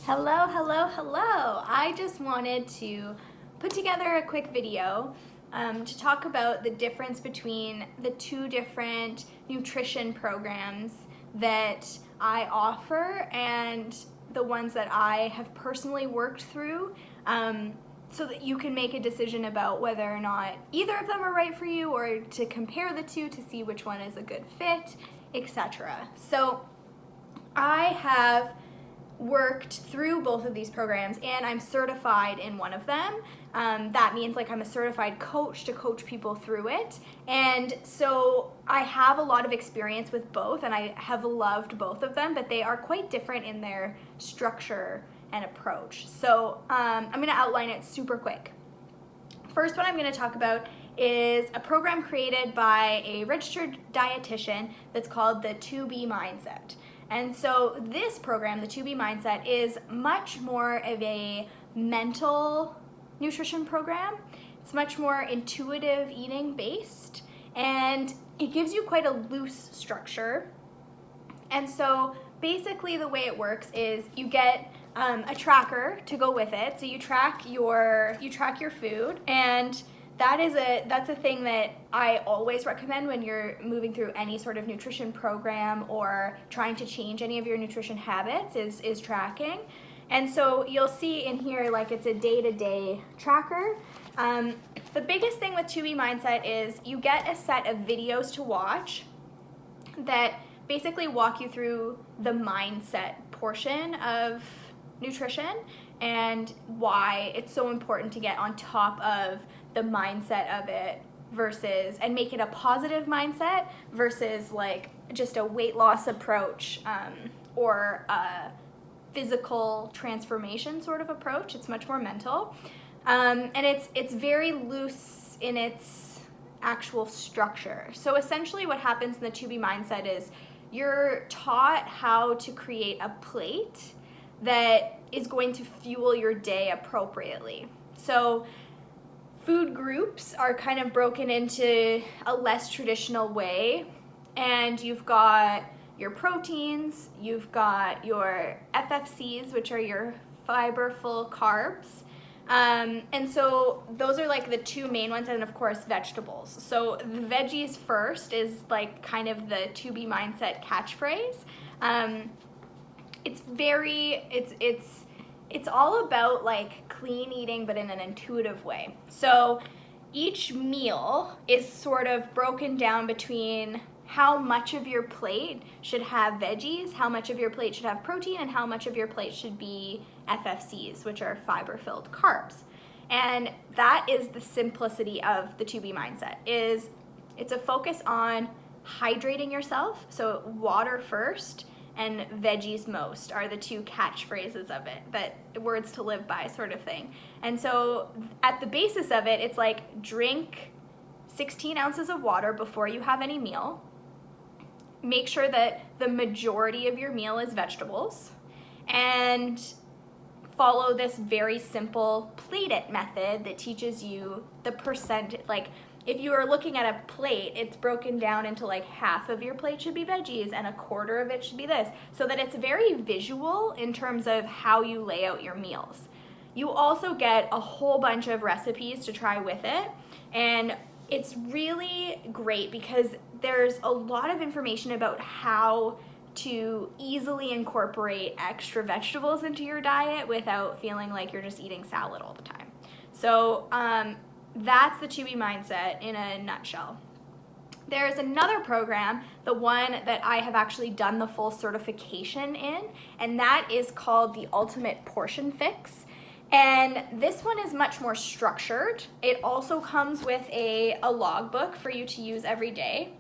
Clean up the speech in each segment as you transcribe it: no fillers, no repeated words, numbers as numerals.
Hello, hello, hello. I just wanted to put together a quick video to talk about the difference between the two different nutrition programs that I offer and the ones that I have personally worked through, so that you can make a decision about whether or not either of them are right for you, or to compare the two to see which one is a good fit, etc. So I have worked through both of these programs and I'm certified in one of them. That means like I'm a certified coach to coach people through it. And so I have a lot of experience with both and I have loved both of them, but they are quite different in their structure and approach. So I'm going to outline it super quick. First, what I'm going to talk about is a program created by a registered dietitian that's called the 2B Mindset. And so this program, the 2B Mindset, is much more of a mental nutrition program. It's much more intuitive eating based, and it gives you quite a loose structure. And so basically the way it works is you get a tracker to go with it. So you track your food, and that's a thing that I always recommend when you're moving through any sort of nutrition program or trying to change any of your nutrition habits is tracking. And so you'll see in here like it's a day-to-day tracker. The biggest thing with 2B Mindset is you get a set of videos to watch that basically walk you through the mindset portion of nutrition and why it's so important to get on top of the mindset of it versus, and make it a positive mindset versus like just a weight loss approach or a physical transformation sort of approach. It's much more mental, and it's very loose in its actual structure. So essentially what happens in the 2B Mindset is you're taught how to create a plate that is going to fuel your day appropriately. So food groups are kind of broken into a less traditional way, and you've got your proteins, you've got your FFCs, which are your fiber-full carbs, and so those are like the two main ones, and of course vegetables. So the veggies first is like kind of the 2B Mindset catchphrase. It's all about like clean eating, but in an intuitive way. So each meal is sort of broken down between how much of your plate should have veggies, how much of your plate should have protein, and how much of your plate should be FFCs, which are fiber-filled carbs. And that is the simplicity of the 2B Mindset. It's a focus on hydrating yourself, so water first and veggies most are the two catchphrases of it, but words to live by sort of thing. And so at the basis of it, it's like drink 16 ounces of water before you have any meal. Make sure that the majority of your meal is vegetables, and follow this very simple plate it method that teaches you the percent, like if you are looking at a plate, it's broken down into like half of your plate should be veggies and a quarter of it should be this, so that it's very visual in terms of how you lay out your meals. You also get a whole bunch of recipes to try with it, and it's really great because there's a lot of information about how to easily incorporate extra vegetables into your diet without feeling like you're just eating salad all the time. So that's the 2B Mindset in a nutshell. There's another program, the one that I have actually done the full certification in, and that is called the Ultimate Portion Fix. And this one is much more structured. It also comes with a logbook for you to use every day.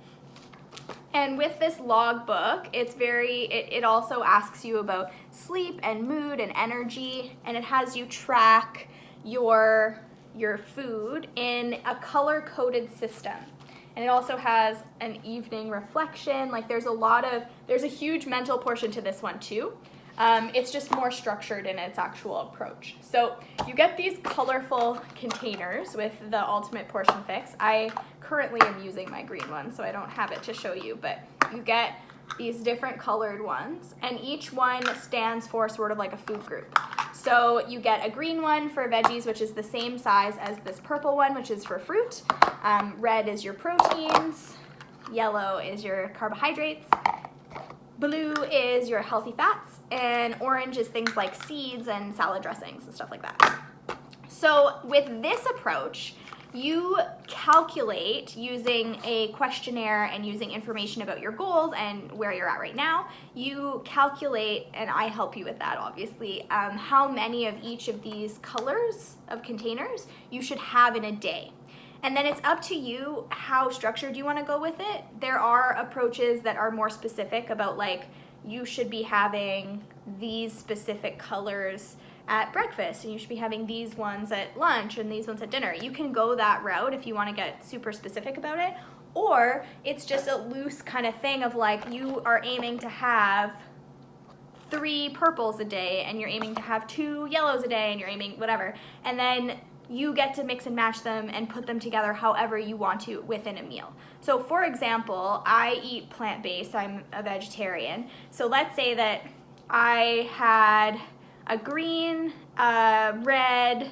And with this logbook, it also asks you about sleep and mood and energy, and it has you track your food in a color-coded system. And it also has an evening reflection. Like there's a huge mental portion to this one too. It's just more structured in its actual approach. So you get these colorful containers with the Ultimate Portion Fix. I currently am using my green one, so I don't have it to show you, but you get these different colored ones, and each one stands for sort of like a food group. So you get a green one for veggies, which is the same size as this purple one, which is for fruit. Red is your proteins. Yellow is your carbohydrates. Blue is your healthy fats. And orange is things like seeds and salad dressings and stuff like that. So with this approach, you calculate using a questionnaire and using information about your goals and where you're at right now. You calculate, and I help you with that obviously, how many of each of these colors of containers you should have in a day. And then it's up to you how structured you want to go with it. There are approaches that are more specific about like you should be having these specific colors at breakfast and you should be having these ones at lunch and these ones at dinner. You can go that route if you want to get super specific about it, or it's just a loose kind of thing of like you are aiming to have 3 purples a day and you're aiming to have 2 yellows a day and you're aiming whatever, and then you get to mix and match them and put them together however you want to within a meal. So for example, I eat plant-based, I'm a vegetarian, so let's say that I had a green, a red,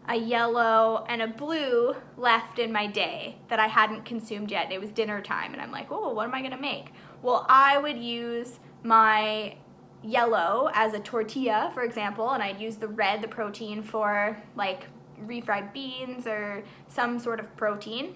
a yellow, and a blue left in my day that I hadn't consumed yet. It was dinner time, and I'm like, oh, what am I gonna make? Well, I would use my yellow as a tortilla, for example, and I'd use the red, the protein, for like refried beans or some sort of protein.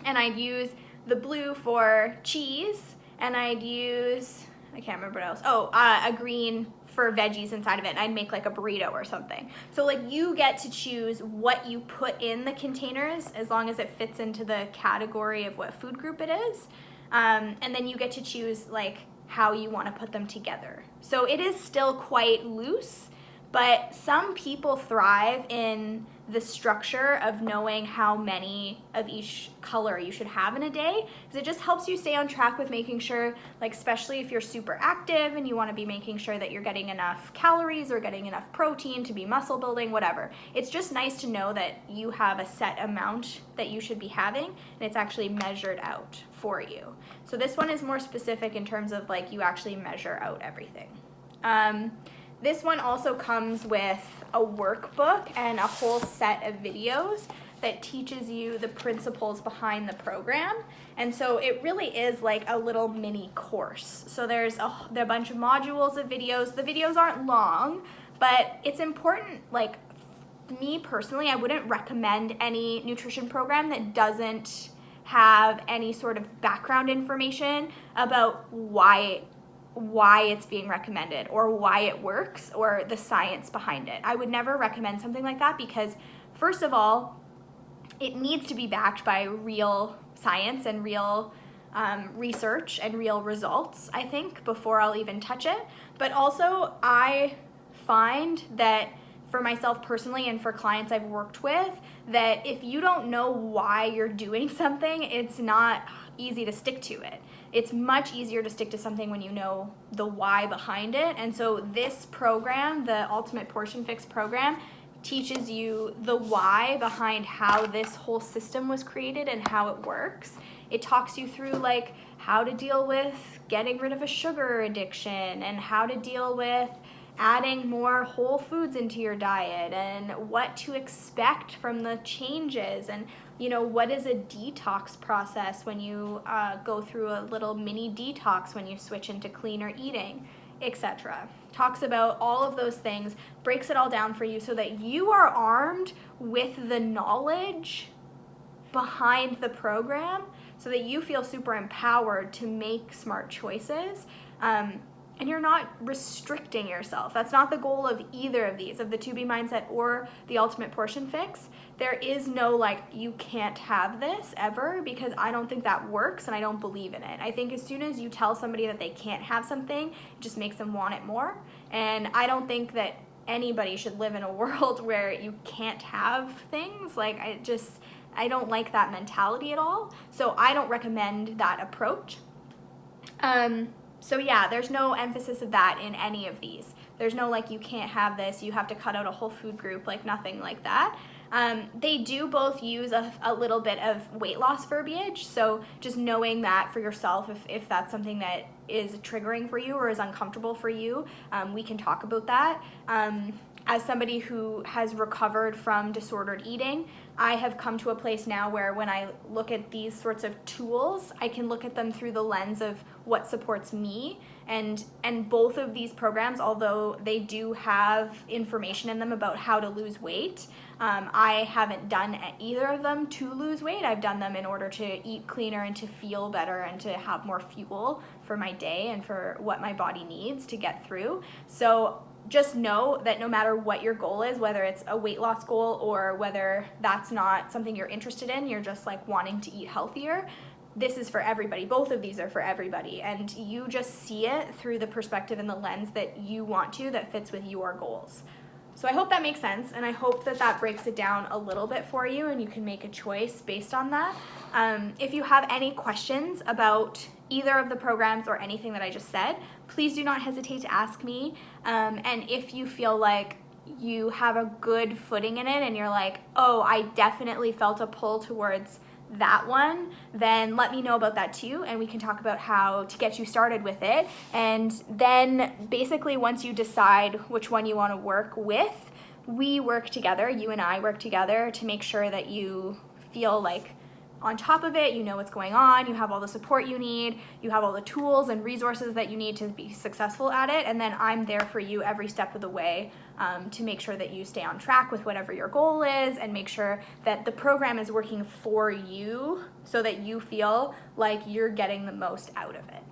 And I'd use the blue for cheese, and I'd use, I can't remember what else, a green for veggies inside of it, and I'd make like a burrito or something. So like you get to choose what you put in the containers as long as it fits into the category of what food group it is. And then you get to choose like how you want to put them together. So it is still quite loose, but some people thrive in the structure of knowing how many of each color you should have in a day, because it just helps you stay on track with making sure, like especially if you're super active and you want to be making sure that you're getting enough calories or getting enough protein to be muscle building, whatever. It's just nice to know that you have a set amount that you should be having and it's actually measured out for you. So this one is more specific in terms of like you actually measure out everything. This one also comes with a workbook and a whole set of videos that teaches you the principles behind the program. And so it really is like a little mini course. So there's a bunch of modules of videos. The videos aren't long, but it's important, like me personally, I wouldn't recommend any nutrition program that doesn't have any sort of background information about why it's being recommended or why it works or the science behind it. I would never recommend something like that because, first of all, it needs to be backed by real science and real research and real results, I think, before I'll even touch it. But also, I find that for myself personally and for clients I've worked with, that if you don't know why you're doing something, it's not easy to stick to it. It's much easier to stick to something when you know the why behind it. And so this program, the Ultimate Portion Fix program, teaches you the why behind how this whole system was created and how it works. It talks you through like how to deal with getting rid of a sugar addiction and how to deal with adding more whole foods into your diet and what to expect from the changes, and you know, what is a detox process when you go through a little mini detox when you switch into cleaner eating, etc. Talks about all of those things, breaks it all down for you so that you are armed with the knowledge behind the program so that you feel super empowered to make smart choices. And you're not restricting yourself. That's not the goal of either of these, of the 2B Mindset or the Ultimate Portion Fix. There is no like, you can't have this ever, because I don't think that works and I don't believe in it. I think as soon as you tell somebody that they can't have something, it just makes them want it more. And I don't think that anybody should live in a world where you can't have things. Like I don't like that mentality at all. So I don't recommend that approach. So yeah, there's no emphasis of that in any of these. There's no like, you can't have this, you have to cut out a whole food group, like nothing like that. They do both use a little bit of weight loss verbiage, so just knowing that for yourself, if that's something that is triggering for you or is uncomfortable for you, we can talk about that. As somebody who has recovered from disordered eating, I have come to a place now where when I look at these sorts of tools, I can look at them through the lens of what supports me. And both of these programs, although they do have information in them about how to lose weight, I haven't done either of them to lose weight. I've done them in order to eat cleaner and to feel better and to have more fuel for my day and for what my body needs to get through. So just know that no matter what your goal is, whether it's a weight loss goal or whether that's not something you're interested in, you're just like wanting to eat healthier, this is for everybody. Both of these are for everybody, and you just see it through the perspective and the lens that you want to, that fits with your goals. So I hope that makes sense, and I hope that that breaks it down a little bit for you and you can make a choice based on that. If you have any questions about either of the programs or anything that I just said, please do not hesitate to ask me. And if you feel like you have a good footing in it and you're like, oh, I definitely felt a pull towards that one, then let me know about that too, and we can talk about how to get you started with it. And then basically once you decide which one you want to work with, we work together, you and I work together to make sure that you feel like on top of it, you know what's going on, you have all the support you need, you have all the tools and resources that you need to be successful at it, and then I'm there for you every step of the way to make sure that you stay on track with whatever your goal is and make sure that the program is working for you so that you feel like you're getting the most out of it.